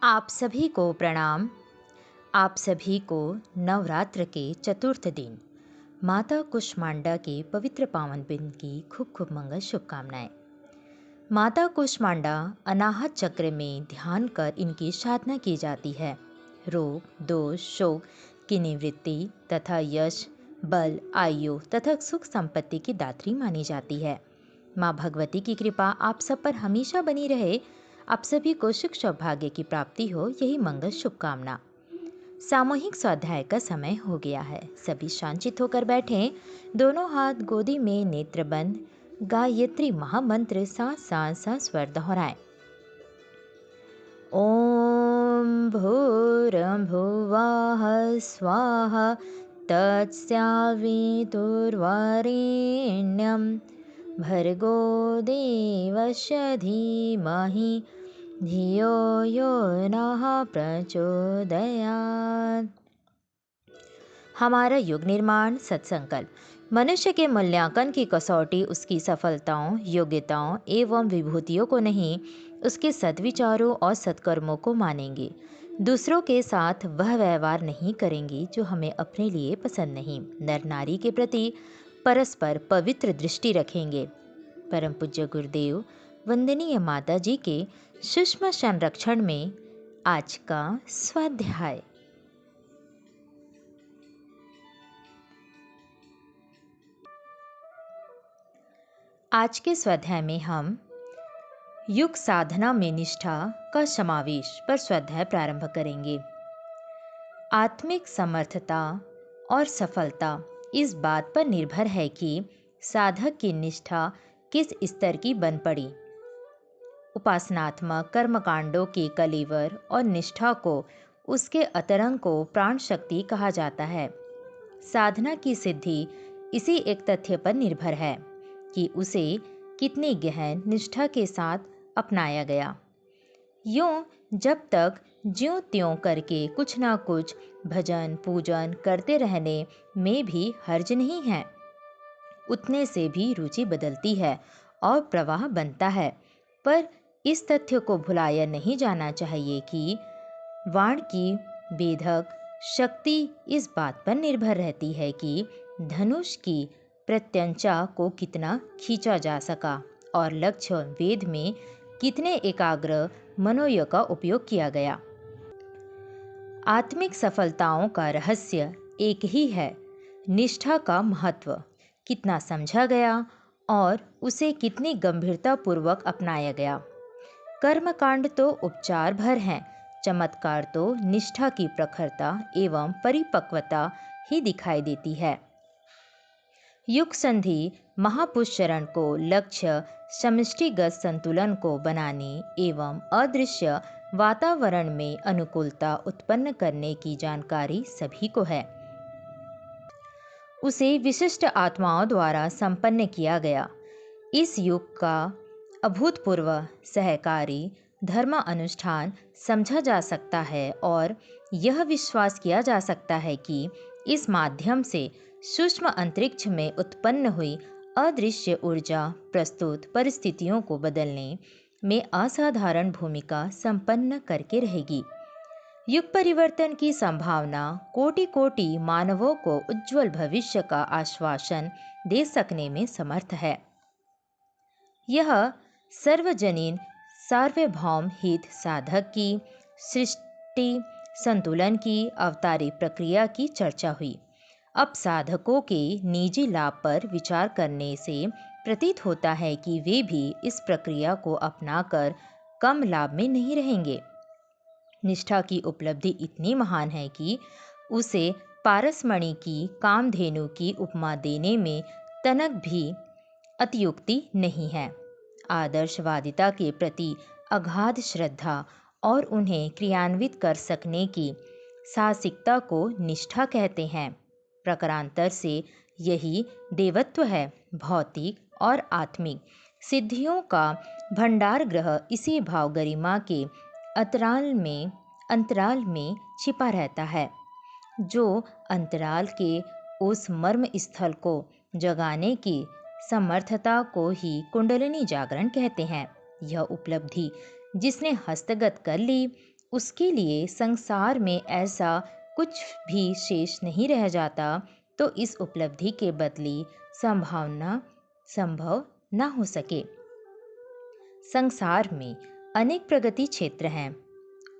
आप सभी को प्रणाम। आप सभी को नवरात्र के चतुर्थ दिन माता कुष्मांडा के पवित्र पावन दिन की खूब खूब मंगल शुभकामनाएं। माता कुष्मांडा अनाहत चक्र में ध्यान कर इनकी साधना की जाती है। रोग दोष शोक की निवृत्ति तथा यश बल आयु तथा सुख संपत्ति की दात्री मानी जाती है। माँ भगवती की कृपा आप सब पर हमेशा बनी रहे। आप सभी को सुख सौभाग्य की प्राप्ति हो, यही मंगल शुभकामना। सामूहिक स्वाध्याय का समय हो गया है। सभी शांतित होकर बैठें। दोनों हाथ गोदी में नेत्र बंद गायत्री महामंत्र साथ साथ सस्वर दोहराएं। ओम भूर्भुवः स्वाहा तत्सवितुर्वरेण्यं भर्गो देवस्य धीमहि धियो यो नः प्रचोदयात्। हमारा युग निर्माण सत्संकल्प। मनुष्य के मूल्यांकन की कसौटी उसकी सफलताओं योग्यताओं एवं विभूतियों को नहीं, उसके सद्विचारों और सत्कर्मों को मानेंगे। दूसरों के साथ वह व्यवहार नहीं करेंगे जो हमें अपने लिए पसंद नहीं। नर नारी के प्रति परस्पर पवित्र दृष्टि रखेंगे। परम पूज्य गुरुदेव वंदनीय माता जी के सूक्ष्म संरक्षण में आज का स्वाध्याय। आज के स्वाध्याय में हम युग साधना में निष्ठा का समावेश पर स्वाध्याय प्रारंभ करेंगे। आत्मिक समर्थता और सफलता इस बात पर निर्भर है कि साधक की निष्ठा किस स्तर की बन पड़ी। उपासनात्मक कर्मकांडों के कलेवर और निष्ठा को उसके अतरंग को प्राण शक्ति कहा जाता है। साधना की सिद्धि इसी एक तथ्य पर निर्भर है कि उसे कितनी गहन निष्ठा के साथ अपनाया गया। यूं जब तक ज्यों त्यों करके कुछ ना कुछ भजन पूजन करते रहने में भी हर्ज नहीं है। उतने से भी रुचि बदलती है और प्रवाह बनता है। पर इस तथ्य को भुलाया नहीं जाना चाहिए कि वाण की वेधक शक्ति इस बात पर निर्भर रहती है कि धनुष की प्रत्यंचा को कितना खींचा जा सका और लक्ष्य वेद में कितने एकाग्र मनोयोग का उपयोग किया गया। आत्मिक सफलताओं का रहस्य एक ही है, निष्ठा का महत्व कितना समझा गया और उसे कितनी गंभीरता पूर्वक अपनाया गया। कर्मकांड तो उपचार भर हैं, चमत्कार तो निष्ठा की प्रखरता एवं परिपक्वता ही दिखाई देती है। युग संधि महापुरुष चरण को लक्ष्य समष्टिगत संतुलन को बनाने एवं अदृश्य वातावरण में अनुकूलता उत्पन्न करने की जानकारी सभी को है। उसे विशिष्ट आत्माओं द्वारा संपन्न किया गया। इस युग का अभूतपूर्व सहकारी धर्म अनुष्ठान समझा जा सकता है और यह विश्वास किया जा सकता है कि इस माध्यम से सूक्ष्म अंतरिक्ष में उत्पन्न हुई अदृश्य ऊर्जा प्रस्तुत परिस्थितियों को बदलने में असाधारण भूमिका संपन्न करके रहेगी। युग परिवर्तन की संभावना कोटि कोटि मानवों को उज्जवल भविष्य का आश्वासन दे सकने में समर्थ है। यह सर्वजनीन सार्वभौम हित साधक की सृष्टि संतुलन की अवतारी प्रक्रिया की चर्चा हुई। अब साधकों के निजी लाभ पर विचार करने से प्रतीत होता है कि वे भी इस प्रक्रिया को अपनाकर कम लाभ में नहीं रहेंगे। निष्ठा की उपलब्धि इतनी महान है कि उसे पारसमणि की कामधेनु की उपमा देने में तनक भी अतियुक्ति नहीं है। आदर्शवादिता के प्रति अगाध श्रद्धा और उन्हें क्रियान्वित कर सकने की साहसिकता को निष्ठा कहते हैं। प्रकारांतर से यही देवत्व है। भौतिक और आत्मिक सिद्धियों का भंडार ग्रह इसी भाव गरिमा के अंतराल में छिपा रहता है। जो अंतराल के उस मर्म स्थल को जगाने की समर्थता को ही कुंडलिनी जागरण कहते हैं। यह उपलब्धि जिसने हस्तगत कर ली उसके लिए संसार में ऐसा कुछ भी शेष नहीं रह जाता, तो इस उपलब्धि के बदली संभावना संभव न हो सके। संसार में अनेक प्रगति क्षेत्र हैं,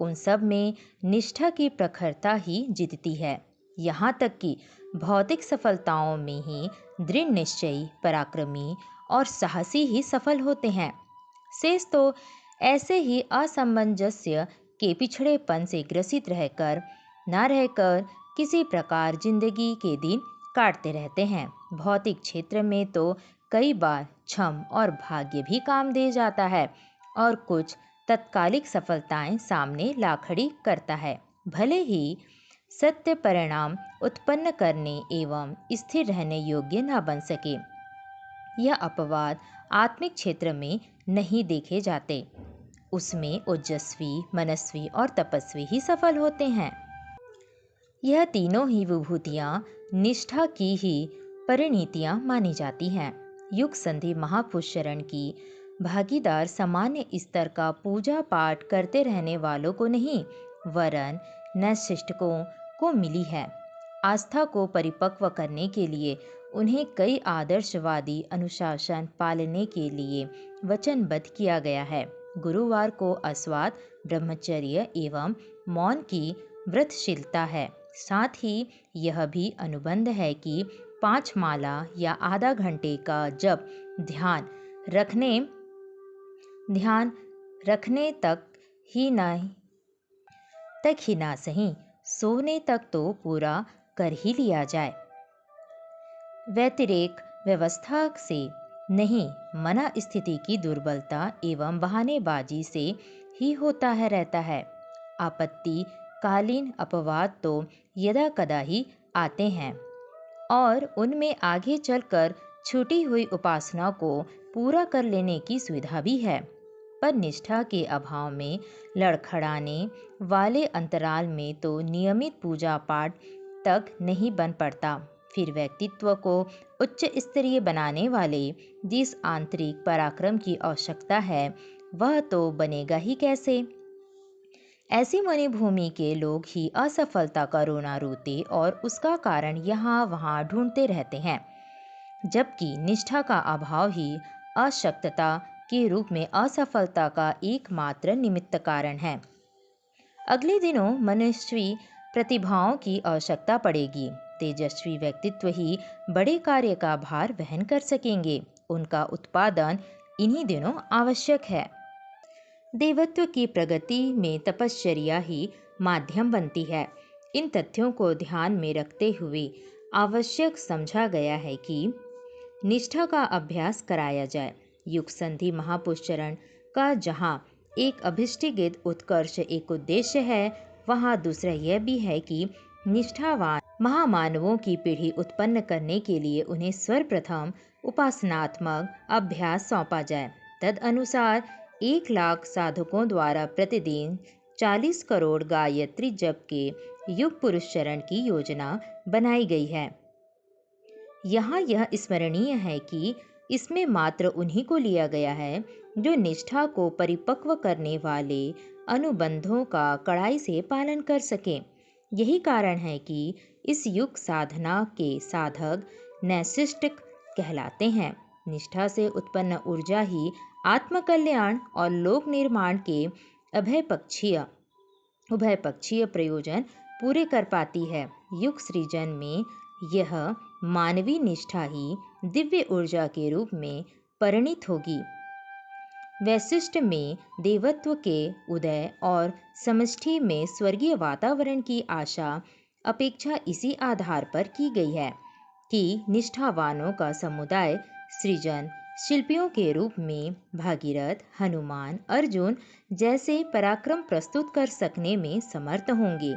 उन सब में निष्ठा की प्रखरता ही जीतती है। यहाँ तक कि भौतिक सफलताओं में ही दृढ़ निश्चयी, पराक्रमी और साहसी ही सफल होते हैं। शेष तो ऐसे ही असमंजस्य के पिछड़ेपन से ग्रसित रहकर किसी प्रकार जिंदगी के दिन काटते रहते हैं। भौतिक क्षेत्र में तो कई बार छम और भाग्य भी काम दे जाता है और कुछ तत्कालिक सफलताएं सामने ला खड़ी करता है, भले ही सत्य परिणाम उत्पन्न करने एवं स्थिर रहने योग्य न बन सके। यह अपवाद आत्मिक क्षेत्र में नहीं देखे जाते। उसमें ओजस्वी, मनस्वी और तपस्वी ही सफल होते हैं। यह तीनों ही विभूतियां निष्ठा की ही परिणतियां मानी जाती हैं। युग संधि महापुरुषरण की भागीदार सामान्य स्तर का पूजा पाठ करते रहने वालों को नहीं, वरन नैशिष्टकों को मिली है। आस्था को परिपक्व करने के लिए उन्हें कई आदर्शवादी अनुशासन पालने के लिए वचनबद्ध किया गया है। गुरुवार को अस्वाद, ब्रह्मचर्य एवं मौन की व्रतशीलता है। साथ ही यह भी अनुबंध है कि 5 माला या आधा घंटे का जप ध्यान रखने तक ही ना सही, सोने तक तो पूरा कर ही लिया जाए। व्यतिरेक व्यवस्था से नहीं, मना स्थिति की दुर्बलता एवं बहानेबाजी से ही होता है रहता है। आपत्ति कालीन अपवाद तो यदा कदा ही आते हैं और उनमें आगे चलकर छूटी हुई उपासना को पूरा कर लेने की सुविधा भी है, पर निष्ठा के अभाव में लड़खड़ाने वाले अंतराल में तो नियमित पूजा पाठ तक नहीं बन पड़ता। फिर व्यक्तित्व को उच्च स्तरीय बनाने वाले जिस आंतरिक पराक्रम की आवश्यकता है, वह तो बनेगा ही कैसे। ऐसी मणिभूमि के लोग ही असफलता का रोना रोते और उसका कारण यहाँ वहाँ ढूंढते रहते हैं, जबकि निष्ठा का अभाव ही अशक्तता के रूप में असफलता का एकमात्र निमित्त कारण है। अगले दिनों मनुष्यवी प्रतिभाओं की आवश्यकता पड़ेगी। तेजस्वी व्यक्तित्व ही बड़े कार्य का भार वहन कर सकेंगे। उनका उत्पादन इन्हीं दिनों आवश्यक है। देवत्व की प्रगति में तपश्चर्या ही माध्यम बनती है। इन तथ्यों को ध्यान में रखते हुए आवश्यक समझा गया है कि निष्ठा का अभ्यास कराया जाए। युग संधि महापुरुषरण का जहाँ एक अभिष्टिगत उत्कर्ष एक उद्देश्य है, वहाँ दूसरा यह भी है कि निष्ठावान महामानवों की पीढ़ी उत्पन्न करने के लिए उन्हें सर्वप्रथम उपासनात्मक अभ्यास सौंपा जाए। तद अनुसार 1 लाख साधकों द्वारा प्रतिदिन 40 करोड़ गायत्री जप के युग पुरुषचरण की योजना बनाई गई है। यहाँ यह स्मरणीय है कि इसमें मात्र उन्हीं को लिया गया है जो निष्ठा को परिपक्व करने वाले अनुबंधों का कड़ाई से पालन कर सकें। यही कारण है कि इस युग साधना के साधक नैशिष्टिक कहलाते हैं। निष्ठा से उत्पन्न ऊर्जा ही आत्मकल्याण और लोक निर्माण के उभयपक्षीय प्रयोजन पूरे कर पाती है। युग सृजन में यह मानवीय निष्ठा ही दिव्य ऊर्जा के रूप में परिणित होगी। वैशिष्ट में देवत्व के उदय और समष्टि में स्वर्गीय वातावरण की आशा अपेक्षा इसी आधार पर की गई है कि निष्ठावानों का समुदाय सृजन शिल्पियों के रूप में भागीरथ, हनुमान, अर्जुन जैसे पराक्रम प्रस्तुत कर सकने में समर्थ होंगे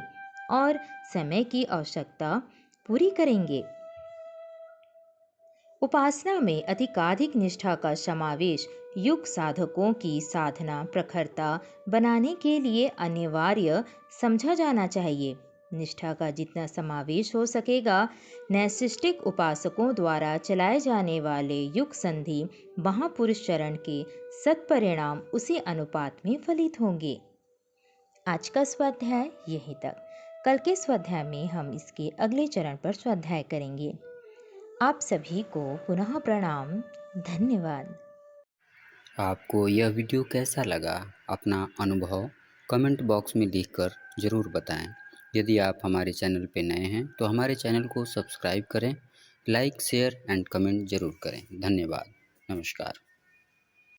और समय की आवश्यकता पूरी करेंगे। उपासना में अधिकाधिक निष्ठा का समावेश युग साधकों की साधना प्रखरता बनाने के लिए अनिवार्य समझा जाना चाहिए। निष्ठा का जितना समावेश हो सकेगा, नैशिष्टिक उपासकों द्वारा चलाए जाने वाले युग संधि महापुरुष चरण के सत्परिणाम उसी अनुपात में फलित होंगे। आज का स्वाध्याय यहीं तक। कल के स्वाध्याय में हम इसके अगले चरण पर स्वाध्याय करेंगे। आप सभी को पुनः प्रणाम। धन्यवाद। आपको यह वीडियो कैसा लगा? अपना अनुभव कमेंट बॉक्स में लिखकर ज़रूर बताएं। यदि आप हमारे चैनल पर नए हैं तो हमारे चैनल को सब्सक्राइब करें, लाइक, शेयर एंड कमेंट ज़रूर करें। धन्यवाद। नमस्कार।